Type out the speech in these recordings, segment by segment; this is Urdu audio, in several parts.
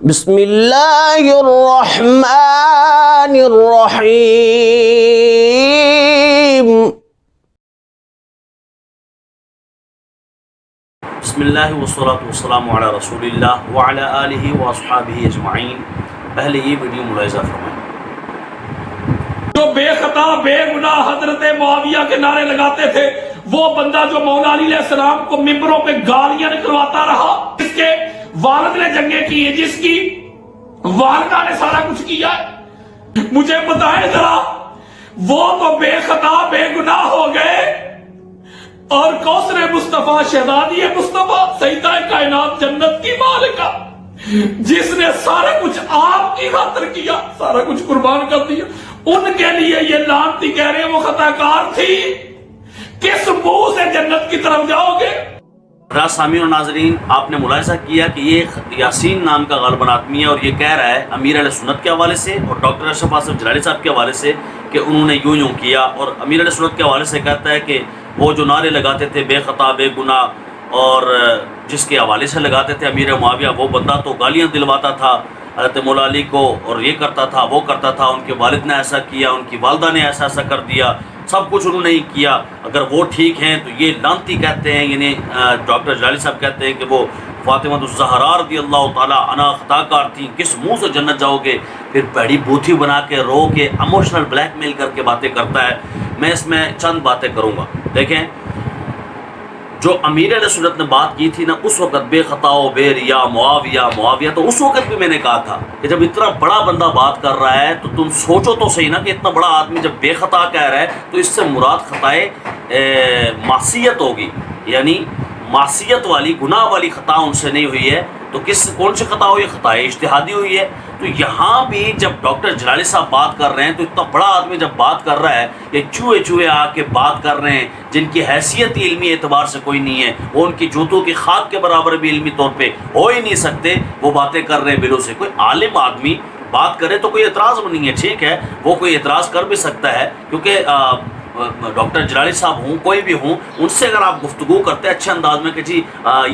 بسم اللہ الرحمن الرحیم. بسم اللہ والصلاۃ والسلام علی رسول اللہ وعلی آلہ واصحابہ اجمعین. پہلے یہ ویڈیو ملاحظہ فرمائیں. جو بے خطا بے گناہ حضرت معاویہ کے نعرے لگاتے تھے، وہ بندہ جو مولا علی علیہ السلام کو ممبروں پہ گالیاں نکلواتا رہا، جس کے والد نے جنگیں کی ہیں، جس کی والدہ نے سارا کچھ کیا ہے، مجھے بتائیں ذرا، وہ تو بے خطا بے گناہ ہو گئے، اور کوثر مصطفیٰ شہزادی مصطفیٰ سیدہ کائنات جنت کی مالکہ، جس نے سارا کچھ آپ کی خاطر کیا، سارا کچھ قربان کر دیا، ان کے لیے یہ لعنتی کہہ رہے ہیں وہ خطا کار تھی. کس منہ سے جنت کی طرف جاؤ گے؟ سامعین و ناظرین، آپ نے ملاحظہ کیا کہ یہ یاسین نام کا غالباً آدمی ہے، اور یہ کہہ رہا ہے امیر علیہ سنت کے حوالے سے اور ڈاکٹر اشرف آصف جلالی صاحب کے حوالے سے کہ انہوں نے یوں کیا، اور امیر علیہ سنت کے حوالے سے کہتا ہے کہ وہ جو نعرے لگاتے تھے بے خطا بے گناہ، اور جس کے حوالے سے لگاتے تھے امیر معاویہ، وہ بندہ تو گالیاں دلواتا تھا حضرت مولا علی کو، اور یہ کرتا تھا وہ کرتا تھا، ان کے والد نے ایسا کیا، ان کی والدہ نے ایسا کر دیا، سب کچھ انہوں نے ہی کیا. اگر وہ ٹھیک ہیں تو یہ لعنتی کہتے ہیں، یعنی ڈاکٹر جلالی صاحب کہتے ہیں کہ وہ فاطمہ الزہرا رضی اللہ تعالی عنہا خطا کار تھیں، کس منہ سے جنت جاؤ گے؟ پھر پیڑی بوتھی بنا کے رو کے ایموشنل بلیک میل کر کے باتیں کرتا ہے. میں اس میں چند باتیں کروں گا. دیکھیں، جو امیر علیہ سنت نے بات کی تھی نا اس وقت، بے خطا و بے ریا معاویہ، تو اس وقت بھی میں نے کہا تھا کہ جب اتنا بڑا بندہ بات کر رہا ہے تو تم سوچو تو صحیح نا، کہ اتنا بڑا آدمی جب بے خطا کہہ رہا ہے تو اس سے مراد خطائے معصیت ہوگی، یعنی معصیت والی گناہ والی خطا ان سے نہیں ہوئی ہے. تو کون سی خطا ہوئی؟ خطائے اجتہادی ہوئی ہے. تو یہاں بھی جب ڈاکٹر جلالی صاحب بات کر رہے ہیں تو اتنا بڑا آدمی جب بات کر رہا ہے، یہ چوہے آ کے بات کر رہے ہیں جن کی حیثیت علمی اعتبار سے کوئی نہیں ہے، وہ ان کی جوتوں کی خاک کے برابر بھی علمی طور پہ ہو ہی نہیں سکتے، وہ باتیں کر رہے ہیں بلوں سے. کوئی عالم آدمی بات کرے تو کوئی اعتراض نہیں ہے، ٹھیک ہے، وہ کوئی اعتراض کر بھی سکتا ہے، کیونکہ ڈاکٹر جلالی صاحب ہوں کوئی بھی ہوں، ان سے اگر آپ گفتگو کرتے ہیں اچھے انداز میں کہ جی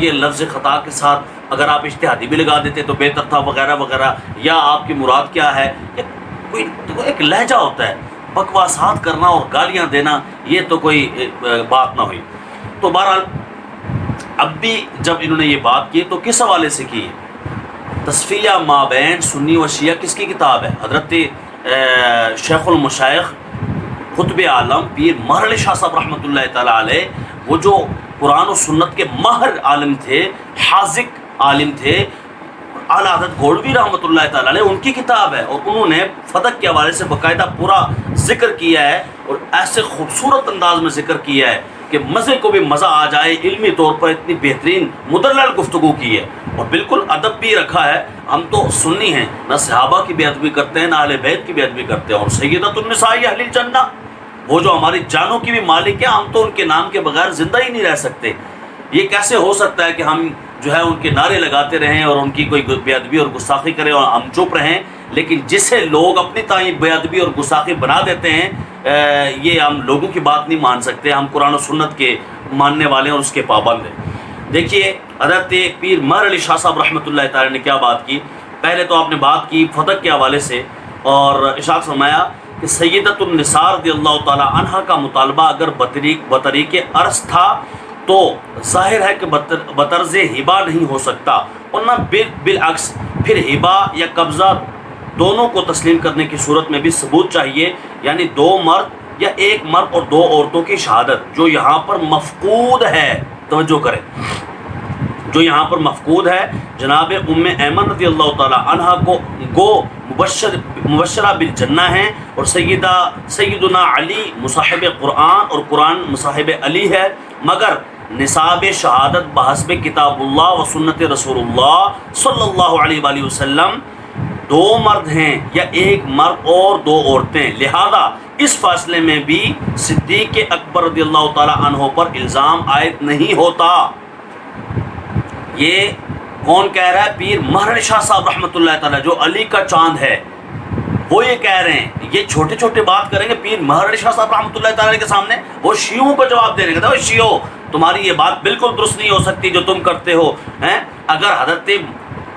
یہ لفظ خطا کے ساتھ اگر آپ اجتہادی بھی لگا دیتے تو بہتر تھا وغیرہ وغیرہ، یا آپ کی مراد کیا ہے، کوئی ایک لہجہ ہوتا ہے، بکواسات کرنا اور گالیاں دینا یہ تو کوئی بات نہ ہوئی. تو بہرحال اب بھی جب انہوں نے یہ بات کی تو کس حوالے سے کی؟ تصفیہ مابین سنی و شیعہ کس کی کتاب ہے؟ حضرت شیخ المشائخ قطب عالم پیر مہر علی شاہ صاحب رحمۃ اللہ تعالیٰ علیہ، وہ جو قرآن و سنت کے ماہر عالم تھے، حاذق عالم تھے، اعلیٰ حضرت گولوی رحمۃ اللہ تعالیٰ علیہ، ان کی کتاب ہے، اور انہوں نے فدق کے حوالے سے باقاعدہ پورا ذکر کیا ہے، اور ایسے خوبصورت انداز میں ذکر کیا ہے کہ مزے کو بھی مزہ آ جائے. علمی طور پر اتنی بہترین مدلل گفتگو کی ہے، اور بالکل ادب بھی رکھا ہے. ہم تو سنی ہیں، نہ صحابہ کی بے ادبی کرتے ہیں، نہ اہل بیت کی بے ادبی کرتے ہیں، اور سیدۃ النساء اہل الجنہ، وہ جو ہماری جانوں کی بھی مالک ہے، ہم تو ان کے نام کے بغیر زندہ ہی نہیں رہ سکتے. یہ کیسے ہو سکتا ہے کہ ہم جو ہے ان کے نعرے لگاتے رہیں اور ان کی کوئی بے ادبی اور گستاخی کریں اور ہم چپ رہیں، لیکن جسے لوگ اپنی تئیں بے ادبی اور گستاخی بنا دیتے ہیں، یہ ہم لوگوں کی بات نہیں مان سکتے. ہم قرآن و سنت کے ماننے والے ہیں اور اس کے پابند ہیں. دیکھیے حضرت پیر مہر علی شاہ صاحب رحمۃ اللہ تعالی نے کیا بات کی. پہلے تو آپ نے بات کی فتح کے حوالے سے، اور ارشاد فرمایا کہ سیدۃ النساء رضی اللہ تعالی عنہا کا مطالبہ اگر بطریق عرض تھا تو ظاہر ہے کہ بطرز ہبا نہیں ہو سکتا، ورنہ بالعکس پھر ہبا یا قبضہ دونوں کو تسلیم کرنے کی صورت میں بھی ثبوت چاہیے، یعنی دو مرد یا ایک مرد اور دو عورتوں کی شہادت، جو یہاں پر مفقود ہے. توجہ کریں، جو یہاں پر مفقود ہے. جناب ام ایمن رضی اللہ تعالی عنہا کو گو مبشرہ بالجنہ ہیں، اور سیدنا علی مصاحب قرآن اور قرآن مصاحب علی ہے، مگر نصاب شہادت بحسب کتاب اللہ و سنت رسول اللہ صلی اللہ علیہ وآلہ وسلم دو مرد ہیں یا ایک مرد اور دو عورتیں. لہذا اس فاصلے میں بھی صدیق اکبر رضی اللہ تعالی عنہ پر الزام عائد نہیں ہوتا. یہ کون کہہ رہا ہے؟ پیر مہر علی شاہ صاحب رحمۃ اللہ تعالی، جو علی کا چاند ہے، وہ یہ کہہ رہے ہیں. یہ چھوٹے چھوٹے بات کریں گے پیر مہر علی شاہ صاحب رحمۃ اللہ تعالی کے سامنے، وہ شیعوں کو جواب دے رہے ہیں. وہ شیعوں، تمہاری یہ بات بالکل درست نہیں ہو سکتی جو تم کرتے ہو. اگر حضرت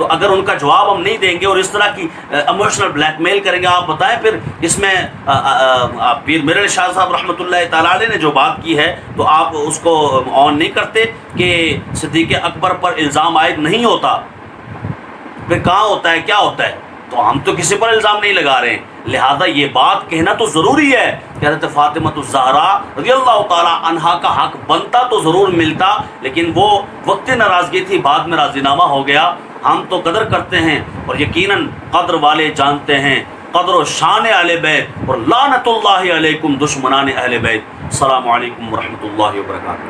تو اگر ان کا جواب ہم نہیں دیں گے اور اس طرح کی ایموشنل بلیک میل کریں گے، آپ بتائیں پھر اس میں پیر میرے شاہ صاحب رحمۃ اللہ تعالیٰ علیہ نے جو بات کی ہے تو آپ اس کو آن نہیں کرتے کہ صدیق اکبر پر الزام عائد نہیں ہوتا، پھر کہاں ہوتا ہے، کیا ہوتا ہے؟ تو ہم تو کسی پر الزام نہیں لگا رہے ہیں، لہذا یہ بات کہنا تو ضروری ہے کہ حضرت فاطمہ الزہرا رضی اللہ تعالیٰ عنہا کا حق بنتا تو ضرور ملتا، لیکن وہ وقت ناراضگی تھی، بعد میں راضی نامہ ہو گیا۔ ہم تو قدر کرتے ہیں اور یقیناً قدر والے جانتے ہیں قدر و شان اہل بیت، اور لعنت اللہ علیکم دشمنان اہل بیت۔ السلام علیکم ورحمۃ اللہ وبرکاتہ۔